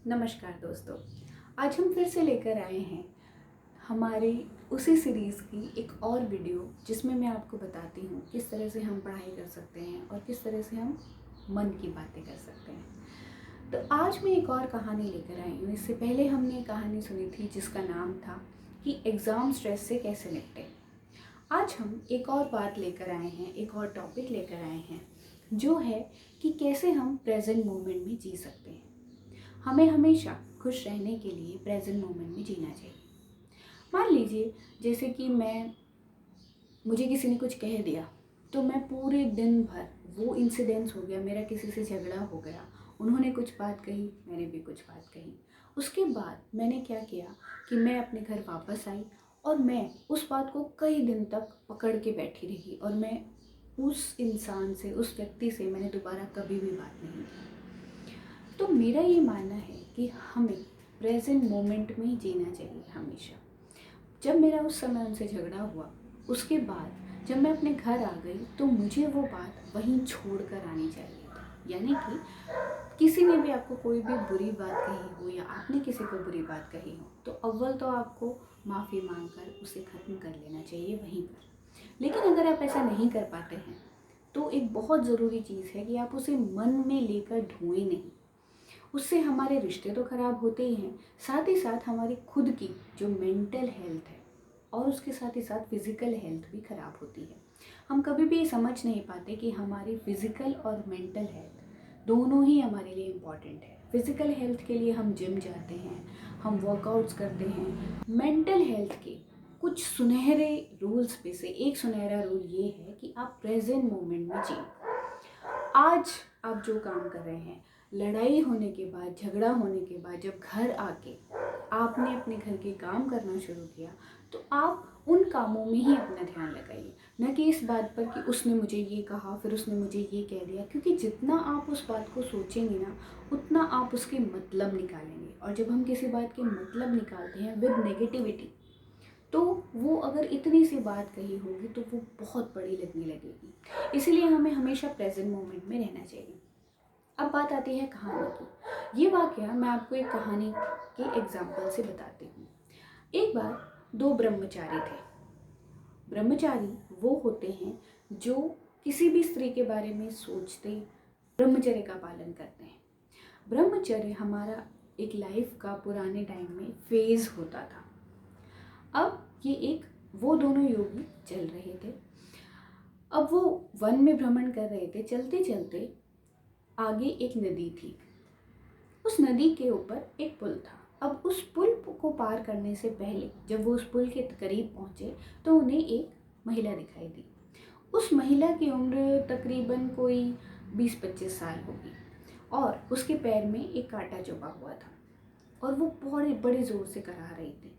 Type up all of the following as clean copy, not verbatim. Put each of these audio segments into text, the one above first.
नमस्कार दोस्तों। आज हम फिर से लेकर आए हैं हमारी उसी सीरीज़ की एक और वीडियो, जिसमें मैं आपको बताती हूँ किस तरह से हम पढ़ाई कर सकते हैं और किस तरह से हम मन की बातें कर सकते हैं। तो आज मैं एक और कहानी लेकर आई हूँ। इससे पहले हमने एक कहानी सुनी थी जिसका नाम था कि एग्ज़ाम स्ट्रेस से कैसे निपटें। आज हम एक और बात लेकर आए हैं, एक और टॉपिक लेकर आए हैं, जो है कि कैसे हम प्रेजेंट मोमेंट में जी सकते हैं। हमें हमेशा खुश रहने के लिए प्रेजेंट मोमेंट में जीना चाहिए। मान लीजिए जैसे कि मुझे किसी ने कुछ कह दिया, तो मैं पूरे दिन भर वो इंसिडेंस हो गया, मेरा किसी से झगड़ा हो गया, उन्होंने कुछ बात कही, मैंने भी कुछ बात कही। उसके बाद मैंने क्या किया कि मैं अपने घर वापस आई और मैं उस बात को कई दिन तक पकड़ के बैठी रही और मैं उस इंसान से, उस व्यक्ति से मैंने दोबारा कभी भी बात नहीं की। तो मेरा ये मानना है कि हमें प्रेजेंट मोमेंट में ही जीना चाहिए हमेशा। जब मेरा उस समय उनसे झगड़ा हुआ, उसके बाद जब मैं अपने घर आ गई तो मुझे वो बात वहीं छोड़ कर आनी चाहिए थी। यानी कि किसी ने भी आपको कोई भी बुरी बात कही हो या आपने किसी को बुरी बात कही हो, तो अव्वल तो आपको माफ़ी मांगकर उसे ख़त्म कर लेना चाहिए वहीं पर। लेकिन अगर आप ऐसा नहीं कर पाते हैं तो एक बहुत ज़रूरी चीज़ है कि आप उसे मन में लेकर ढोएं नहीं। उससे हमारे रिश्ते तो ख़राब होते ही हैं, साथ ही साथ हमारी खुद की जो मेंटल हेल्थ है और उसके साथ ही साथ फिज़िकल हेल्थ भी ख़राब होती है। हम कभी भी ये समझ नहीं पाते कि हमारी फ़िज़िकल और मेंटल हेल्थ दोनों ही हमारे लिए इम्पॉर्टेंट है। फ़िज़िकल हेल्थ के लिए हम जिम जाते हैं, हम वर्कआउट्स करते हैं। मेंटल हेल्थ के कुछ सुनहरे रूल्स में से एक सुनहरा रूल ये है कि आप प्रेजेंट मोमेंट में जिए। आज आप जो काम कर रहे हैं, लड़ाई होने के बाद, झगड़ा होने के बाद जब घर आके आपने अपने घर के काम करना शुरू किया, तो आप उन कामों में ही अपना ध्यान लगाइए, न कि इस बात पर कि उसने मुझे ये कहा, फिर उसने मुझे ये कह दिया। क्योंकि जितना आप उस बात को सोचेंगे ना, उतना आप उसके मतलब निकालेंगे। और जब हम किसी बात के मतलब निकालते हैं विद नेगेटिविटी, तो वो अगर इतनी सी बात कही होगी तो वो बहुत बड़ी लगने लगेगी। इसीलिए हमें हमेशा प्रेजेंट मोमेंट में रहना चाहिए। अब बात आती है कहानी की। ये वाकया मैं आपको एक कहानी के एग्जाम्पल से बताती हूँ। एक बार दो ब्रह्मचारी थे। ब्रह्मचारी वो होते हैं जो किसी भी स्त्री के बारे में सोचते, ब्रह्मचर्य का पालन करते हैं। ब्रह्मचर्य हमारा एक लाइफ का पुराने टाइम में फेज होता था। अब ये एक वो दोनों योगी चल रहे थे। अब वो वन में भ्रमण कर रहे थे। चलते चलते आगे एक नदी थी। उस नदी के ऊपर एक पुल था। अब उस पुल को पार करने से पहले जब वो उस पुल के करीब पहुंचे तो उन्हें एक महिला दिखाई दी। उस महिला की उम्र तकरीबन कोई 20-25 साल होगी और उसके पैर में एक कांटा चुभा हुआ था और वो बड़े बड़े ज़ोर से कराह रही थी।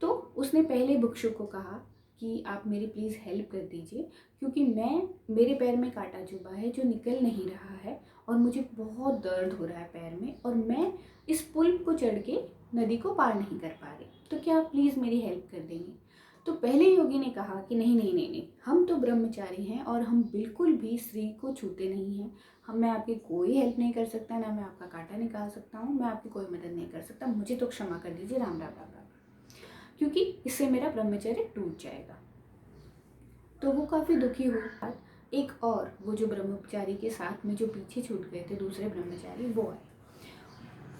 तो उसने पहले भिक्षु को कहा कि आप मेरी प्लीज़ हेल्प कर दीजिए, क्योंकि मेरे पैर में कांटा चुभा है जो निकल नहीं रहा है और मुझे बहुत दर्द हो रहा है पैर में, और मैं इस पुल को चढ़ के नदी को पार नहीं कर पा रही। तो क्या आप प्लीज़ मेरी हेल्प कर देंगे? तो पहले योगी ने कहा कि नहीं नहीं नहीं नहीं, हम तो ब्रह्मचारी हैं और हम बिल्कुल भी स्त्री को छूते नहीं हैं। मैं आपकी कोई हेल्प नहीं कर सकता, ना मैं आपका कांटा निकाल सकता हूँ, मैं आपकी कोई मदद नहीं कर सकता, मुझे तो क्षमा कर दीजिए, राम राम राम राम, क्योंकि इससे मेरा ब्रह्मचर्य टूट जाएगा। तो वो काफ़ी दुखी हुई। एक और वो जो ब्रह्मचारी के साथ में जो पीछे छूट गए थे दूसरे ब्रह्मचारी, वो आए।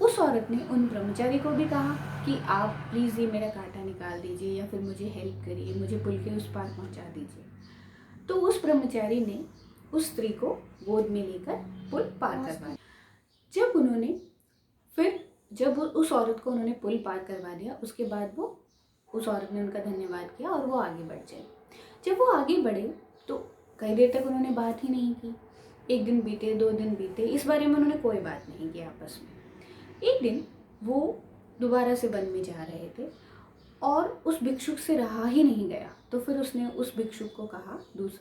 उस औरत ने उन ब्रह्मचारी को भी कहा कि आप प्लीज़ ये मेरा कांटा निकाल दीजिए या फिर मुझे हेल्प करिए, मुझे पुल के उस पार पहुंचा दीजिए। तो उस ब्रह्मचारी ने उस स्त्री को गोद में लेकर पुल पार करवाया। जब उन्होंने जब उस औरत को उन्होंने पुल पार करवा दिया, उसके बाद वो उस औरत ने उनका धन्यवाद किया और वो आगे बढ़ जाए। जब वो आगे बढ़े तो कई देर तक उन्होंने बात ही नहीं की। एक दिन बीते, 2 दिन बीते, इस बारे में उन्होंने कोई बात नहीं की आपस में। एक दिन वो दोबारा से वन में जा रहे थे और उस भिक्षुक से रहा ही नहीं गया। तो फिर उसने उस भिक्षुक को कहा,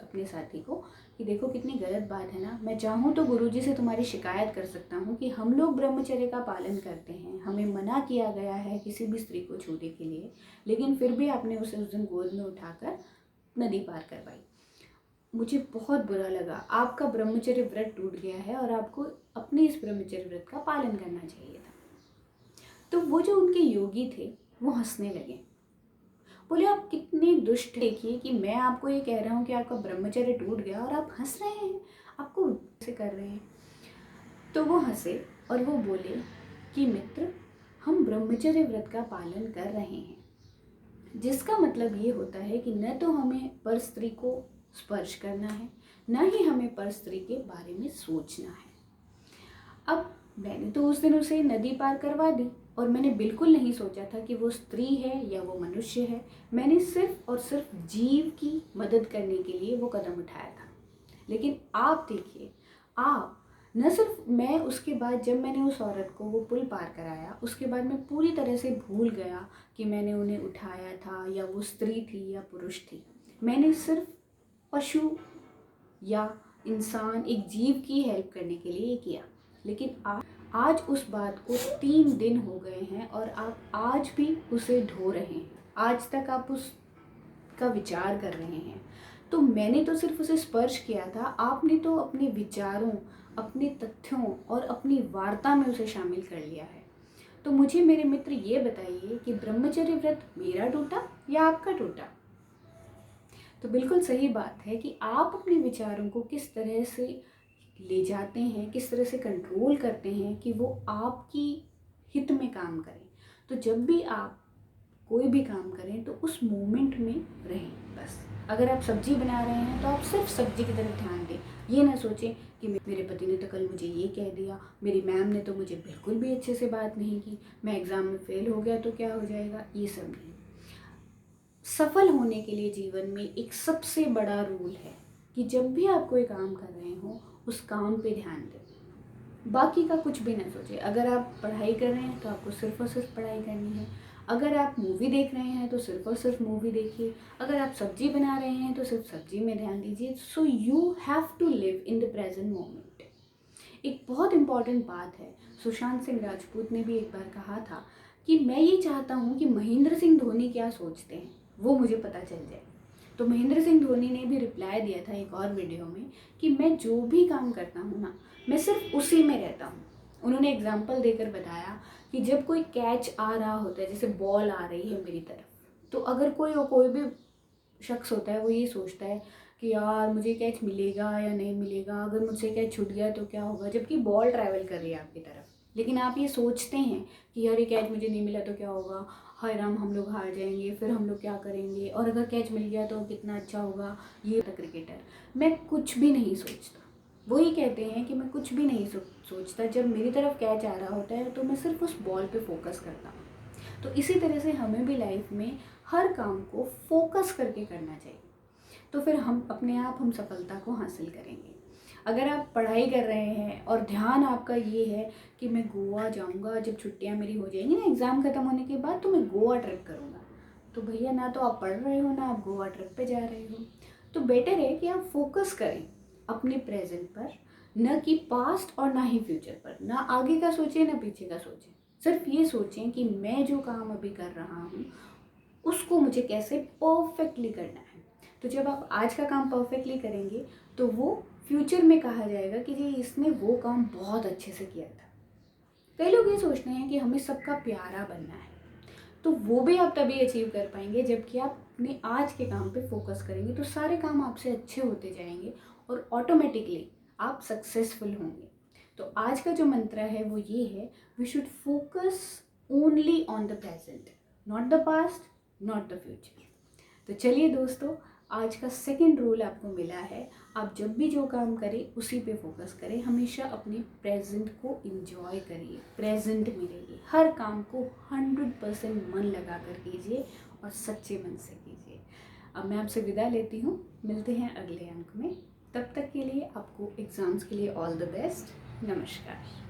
अपने साथी को, कि देखो कितनी गलत बात है ना, मैं चाहूँ तो गुरुजी से तुम्हारी शिकायत कर सकता हूँ कि हम लोग ब्रह्मचर्य का पालन करते हैं, हमें मना किया गया है किसी भी स्त्री को छूने के लिए, लेकिन फिर भी आपने उसे उस दिन गोद में उठाकर नदी पार करवाई। मुझे बहुत बुरा लगा, आपका ब्रह्मचर्य व्रत टूट गया है और आपको अपने इस ब्रह्मचर्य व्रत का पालन करना चाहिए था। तो वो जो उनके योगी थे वो हंसने लगे। बोले आप कितने दुष्ट, देखिए कि मैं आपको ये कह रहा हूँ कि आपका ब्रह्मचर्य टूट गया और आप हंस रहे हैं, आपको ऐसे कर रहे हैं। तो वो हंसे और वो बोले कि मित्र, हम ब्रह्मचर्य व्रत का पालन कर रहे हैं, जिसका मतलब ये होता है कि न तो हमें पर स्त्री को स्पर्श करना है, न ही हमें पर स्त्री के बारे में सोचना है। अब मैंने तो उस दिन उसे नदी पार करवा दी और मैंने बिल्कुल नहीं सोचा था कि वो स्त्री है या वो मनुष्य है। मैंने सिर्फ और सिर्फ जीव की मदद करने के लिए वो कदम उठाया था। लेकिन आप देखिए, आप न सिर्फ, मैं उसके बाद जब मैंने उस औरत को वो पुल पार कराया, उसके बाद मैं पूरी तरह से भूल गया कि मैंने उन्हें उठाया था या वो स्त्री थी या पुरुष थी। मैंने सिर्फ पशु या इंसान, एक जीव की हेल्प करने के लिए किया। लेकिन आज उस बात को 3 दिन हो गए हैं और आप आज भी उसे ढो रहे हैं, आज तक आप उसका विचार कर रहे हैं। तो मैंने तो सिर्फ उसे स्पर्श किया था, आपने तो अपने विचारों, अपने तथ्यों और अपनी वार्ता में उसे शामिल कर लिया है। तो मुझे मेरे मित्र ये बताइए कि ब्रह्मचर्य व्रत मेरा टूटा या आपका टूटा? तो बिल्कुल सही बात है कि आप अपने विचारों को किस तरह से ले जाते हैं, किस तरह से कंट्रोल करते हैं कि वो आपकी हित में काम करें। तो जब भी आप कोई भी काम करें तो उस मोमेंट में रहें बस। अगर आप सब्जी बना रहे हैं तो आप सिर्फ सब्जी की तरफ ध्यान दें। ये ना सोचें कि मेरे पति ने तो कल मुझे ये कह दिया, मेरी मैम ने तो मुझे बिल्कुल भी अच्छे से बात नहीं की, मैं एग्ज़ाम में फ़ेल हो गया तो क्या हो जाएगा, ये सब नहीं। सफल होने के लिए जीवन में एक सबसे बड़ा रूल है कि जब भी आप कोई काम कर रहे हो उस काम पे ध्यान दें, बाकी का कुछ भी ना सोचें। अगर आप पढ़ाई कर रहे हैं तो आपको सिर्फ और सिर्फ पढ़ाई करनी है। अगर आप मूवी देख रहे हैं तो सिर्फ और सिर्फ मूवी देखिए। अगर आप सब्जी बना रहे हैं तो सिर्फ सब्जी में ध्यान दीजिए। So you have to live in the present moment. एक बहुत इम्पॉर्टेंट बात है, सुशांत सिंह राजपूत ने भी एक बार कहा था कि मैं ये चाहता हूँ कि महेंद्र सिंह धोनी क्या सोचते हैं वो मुझे पता चल जाए। तो महेंद्र सिंह धोनी ने भी रिप्लाई दिया था एक और वीडियो में कि मैं जो भी काम करता हूँ ना, मैं सिर्फ उसी में रहता हूँ। उन्होंने एग्जाम्पल देकर बताया कि जब कोई कैच आ रहा होता है, जैसे बॉल आ रही है मेरी तरफ, तो अगर कोई भी शख्स होता है वो ये सोचता है कि यार मुझे कैच मिलेगा या नहीं मिलेगा, अगर मुझसे कैच छूट गया तो क्या होगा, जबकि बॉल ट्रैवल कर रही है आपकी तरफ। लेकिन आप ये सोचते हैं कि यार ये कैच मुझे नहीं मिला तो क्या होगा, हाय राम हम लोग हार जाएंगे, फिर हम लोग क्या करेंगे, और अगर कैच मिल गया तो कितना अच्छा होगा। ये क्रिकेटर, मैं कुछ भी नहीं सोचता। वो ये कहते हैं कि मैं कुछ भी नहीं सोचता, जब मेरी तरफ कैच आ रहा होता है तो मैं सिर्फ उस बॉल पे फोकस करता हूँ। तो इसी तरह से हमें भी लाइफ में हर काम को फोकस करके करना चाहिए, तो फिर हम अपने आप हम सफलता को हासिल करेंगे। अगर आप पढ़ाई कर रहे हैं और ध्यान आपका ये है कि मैं गोवा जाऊंगा, जब छुट्टियां मेरी हो जाएंगी ना एग्ज़ाम ख़त्म होने के बाद, तो मैं गोवा ट्रिप करूंगा, तो भैया ना तो आप पढ़ रहे हो ना आप गोवा ट्रिप पे जा रहे हो। तो बेटर है कि आप फोकस करें अपने प्रेजेंट पर, न कि पास्ट और ना ही फ्यूचर पर। ना आगे का सोचें ना पीछे का सोचें, सिर्फ ये सोचें कि मैं जो काम अभी कर रहा हूँ उसको मुझे कैसे परफेक्टली करना है। तो जब आप आज का काम परफेक्टली करेंगे तो वो फ्यूचर में कहा जाएगा कि जी इसने वो काम बहुत अच्छे से किया था। कई लोग ये सोचते हैं कि हमें सबका प्यारा बनना है, तो वो भी आप तभी अचीव कर पाएंगे जबकि आप अपने आज के काम पे फोकस करेंगे, तो सारे काम आपसे अच्छे होते जाएंगे और ऑटोमेटिकली आप सक्सेसफुल होंगे। तो आज का जो मंत्र है वो ये है, we should focus only on the present, not the past, not the future. तो चलिए दोस्तों, आज का सेकंड रूल आपको मिला है, आप जब भी जो काम करें उसी पे फोकस करें, हमेशा अपने प्रेजेंट को एंजॉय करिए, प्रेजेंट में रहिए, हर काम को 100% मन लगा कर कीजिए और सच्चे मन से कीजिए। अब मैं आपसे विदा लेती हूँ, मिलते हैं अगले अंक में। तब तक के लिए आपको एग्ज़ाम्स के लिए ऑल द बेस्ट। नमस्कार।